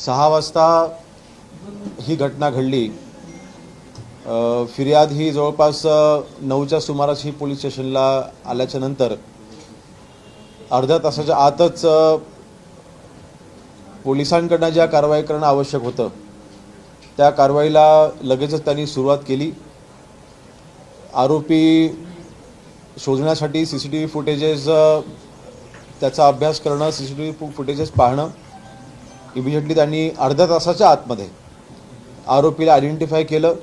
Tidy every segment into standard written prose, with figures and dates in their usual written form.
6 वाजता ही घटना घडली। फिर्याद ही जवळपास 9च्या सुमारास ही पोलीस स्टेशनला आल्याच्या नंतर अर्ध्या तासाच्या आतच पोलिसांकडून ज्या कारवाई करणं आवश्यक होतं त्या कारवाईला लगेचच त्यांनी सुरुवात केली। आरोपी शोधण्यासाठी सीसीटीव्ही फुटेजेस त्याचा अभ्यास करणं, सीसीटीव्ही फुटेजेस पाहणं, इमिजिएटली त्यांनी अर्ध्या तासाच्या आतमध्ये आरोपीला आयडेंटिफाय केलं।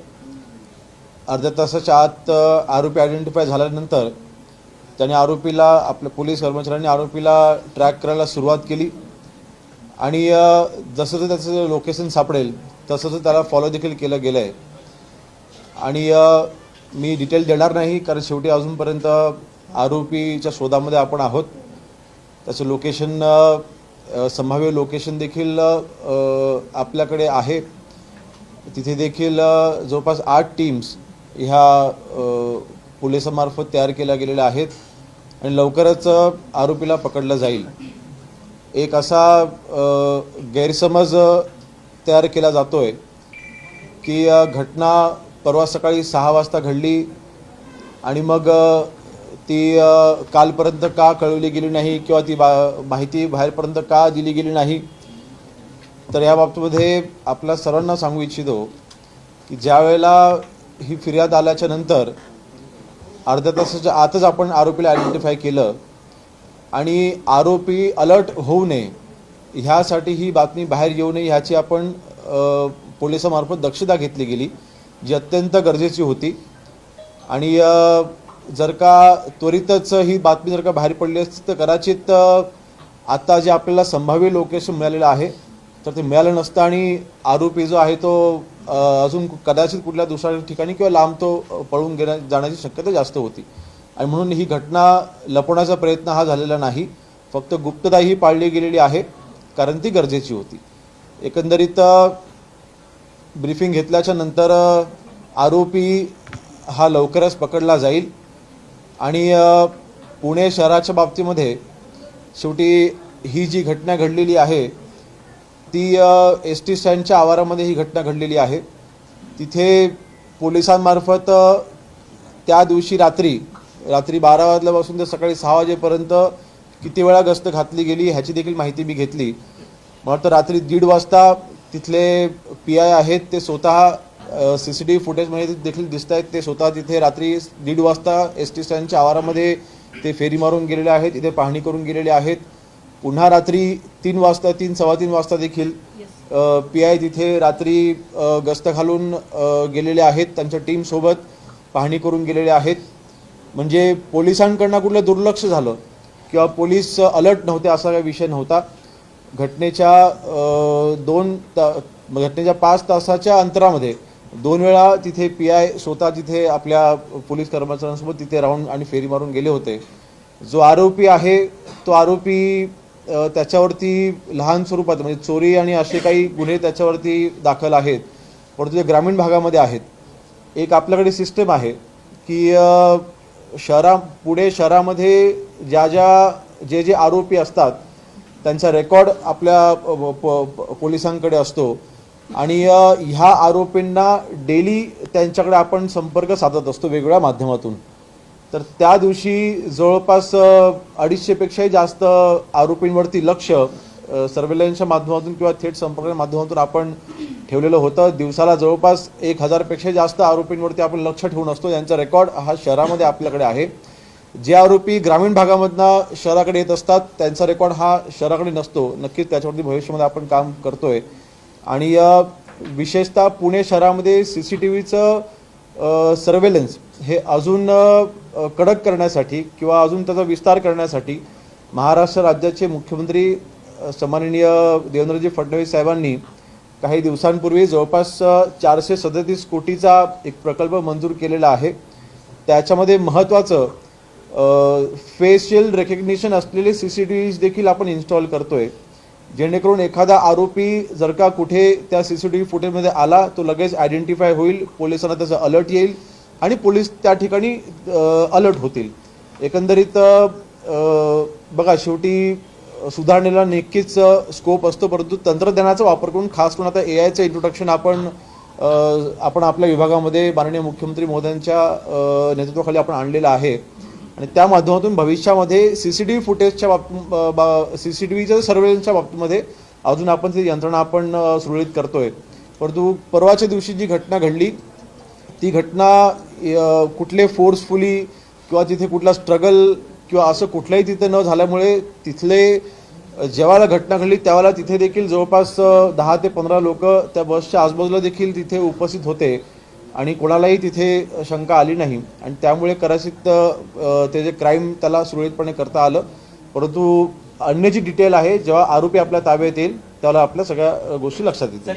अर्ध्या तासाच्या आत आरोपी आयडेंटिफाय झाल्यानंतर त्यांनी आरोपीला, आपल्या पोलीस कर्मचाऱ्यांनी आरोपीला ट्रॅक करायला सुरुवात केली आणि जसं त्याचं लोकेशन सापडेल तसंच त्याला फॉलो देखील केलं गेलं आहे। आणि मी डिटेल देणार नाही कारण शेवटी अजूनपर्यंत आरोपीच्या शोधामध्ये आपण आहोत। त्याचं लोकेशन, संभाव्य लोकेशन देखील आपल्याकडे आहे। तिथे देखील जवळपास 8 टीम्स ह्या पोलिसांमार्फत तयार केल्या गेलेल्या आहेत आणि लवकरच आरोपीला पकडलं जाईल। एक असा गैरसमज तयार केला जातोय की घटना परवा सकाळी 6 वाजता घडली आणि मग ती कालपर्यंत का कळवली गेली नाही किंवा ती माहिती बाहेरपर्यंत का दिली गेली नाही। तर या बाबतीमध्ये आपल्या सर्वांना सांगू इच्छितो की ज्या वेळेला ही फिर्याद आल्याच्या नंतर अर्ध्या तासाच्या आतच आपण आरोपीला आयडेंटिफाय केलं आणि आरोपी अलर्ट होऊ नये ह्यासाठी ही बातमी बाहेर येऊ नये ह्याची आपण पोलिसांमार्फत दक्षता घेतली गेली, जी अत्यंत गरजेची होती। आणि जर का त्वरितच ही बातमी जर का बाहेर पडली असती तर कदाचित आता जे आपल्याला संभाव्य लोकेशन मिळालेलं आहे तर ते मिळालं नसतं आणि आरोपी जो आहे तो अजून कदाचित कुठल्या दुसऱ्या ठिकाणी किंवा लांब तो पळून जाण्याची शक्यता जास्त होती। आणि म्हणून ही घटना लपवण्याचा प्रयत्न हा झालेला नाही, फक्त गुप्तता ही पाळली गेलेली आहे कारण ती गरजेची होती। एकंदरीत ब्रीफिंग घेतल्याच्या नंतर आरोपी हा लवकरच पकडला जाईल आणि पुणे शहराच्या बाबतीमध्ये शेवटी ही जी घटना घडलेली आहे ती ST स्टँडच्या आवारामध्ये ही घटना घडलेली आहे। तिथे पोलिसांमार्फत त्या दिवशी रात्री 12 वाजल्यापासून ते सकाळी 6 वाजेपर्यंत किती वेळा गस्त घातली गेली ह्याची देखील माहिती मी घेतली। मला वाटतं रात्री 1:30 वाजता तिथले PI आहेत ते स्वतः CCTV फुटेजमध्ये देखील दिसत आहेत, ते स्वतः तिथे रात्री 1:30 वाजता ST स्टँडच्या आवारामध्ये ते फेरी मारून गेलेले आहेत, इथे पाहणी करून गेलेले आहेत। पुन्हा रात्री 3 वाजता, 3-3:15 वाजता देखील PI तिथे रात्री गस्त घालून गेलेले आहेत, त्यांच्या टीमसोबत पाहणी करून गेलेले आहेत। म्हणजे पोलिसांकडनं कुठलं दुर्लक्ष झालं किंवा पोलीस अलर्ट नव्हते असा काही विषय नव्हता। घटनेच्या 5 तासाच्या अंतरामध्ये 2 वेळा तिथे PI स्वतः तिथे आपल्या पोलीस कर्मचाऱ्यांसोबत तिथे राहून आणि फेरी मारून गेले होते। जो आरोपी आहे तो आरोपी त्याच्यावरती लहान स्वरूपात म्हणजे चोरी आणि असे काही गुन्हे त्याच्यावरती दाखल आहेत, परंतु ते ग्रामीण भागामध्ये आहेत। एक आपल्याकडे सिस्टम आहे की पुणे शहरामध्ये जे आरोपी असतात त्यांचा रेकॉर्ड आपल्या पोलिसांकडे असतो आणि ह्या आरोपींना डेली त्यांच्याकडे आपण संपर्क साधत असतो वेगवेगळ्या माध्यमातून। तर त्या दिवशी जवळपास 250 पेक्षाही जास्त आरोपींवरती लक्ष सर्व्हेलन्सच्या माध्यमातून किंवा थेट संपर्काच्या माध्यमातून आपण ठेवलेलं होतं। दिवसाला जवळपास 1000 पेक्षा जास्त आरोपींवरती आपण लक्ष ठेवून असतो, यांचा रेकॉर्ड हा शहरामध्ये आपल्याकडे आहे। जे आरोपी ग्रामीण भागामधनं शहराकडे येत असतात त्यांचा रेकॉर्ड हा शहराकडे नसतो, नक्कीच त्याच्यावरती भविष्यामध्ये आपण काम करतोय। आणि विशेषतः पुणे शहरामध्ये CCTVचं सर्व्हेलन्स हे अजून कडक करण्यासाठी किंवा अजून त्याचा विस्तार करण्यासाठी महाराष्ट्र राज्याचे मुख्यमंत्री सन्माननीय देवेंद्रजी फडणवीस साहेबांनी काही दिवसांपूर्वी जवळपास 437 कोटीचा एक प्रकल्प मंजूर केलेला आहे। त्याच्यामध्ये महत्त्वाचं फेशियल रेकग्निशन असलेले CCTVs देखील आपण इन्स्टॉल करतोय, जेणेकरून एखादा आरोपी जर का कुठे त्या CCTV फुटेजमध्ये आला तो लगेच आयडेंटिफाय होईल, पोलिसांना त्याचा अलर्ट येईल आणि पोलीस त्या ठिकाणी अलर्ट होतील। एकंदरीत बघा शेवटी सुधारणेला नक्कीच स्कोप असतो, परंतु तंत्रज्ञानाचा वापर करून खास करून आता AIचं इंट्रोडक्शन आपण आपल्या विभागामध्ये माननीय मुख्यमंत्री महोदयांच्या नेतृत्वाखाली आपण आणलेलं आहे आणि त्या माध्यमातून भविष्यामध्ये CCTV फुटेजच्या CCTVच्या सर्वेलन्सच्या बाबतीमध्ये अजून आपण ती यंत्रणा आपण सुरळीत करतोय. परंतु परवाच्या दिवशी जी घटना घडली ती घटना कुठले फोर्सफुली किंवा तिथे कुठला स्ट्रगल किंवा असं कुठलंही तिथे न झाल्यामुळे तिथले जेव्हा घटना घडली त्यावेळेला तिथे देखील जवळपास 10 ते 15 लोक त्या बसच्या आजूबाजूला देखील तिथे उपस्थित होते आणि कोणालाही तिथे शंका आली नाही आणि त्यामुळे कदाचित ते जे क्राईम त्याला सुरळीतपणे करता आलं. परंतु अन्य जी डिटेल आहे जेव्हा आरोपी आपल्या ताब्यात येईल त्यावेळेला आपल्या सगळ्या गोष्टी लक्षात येतील.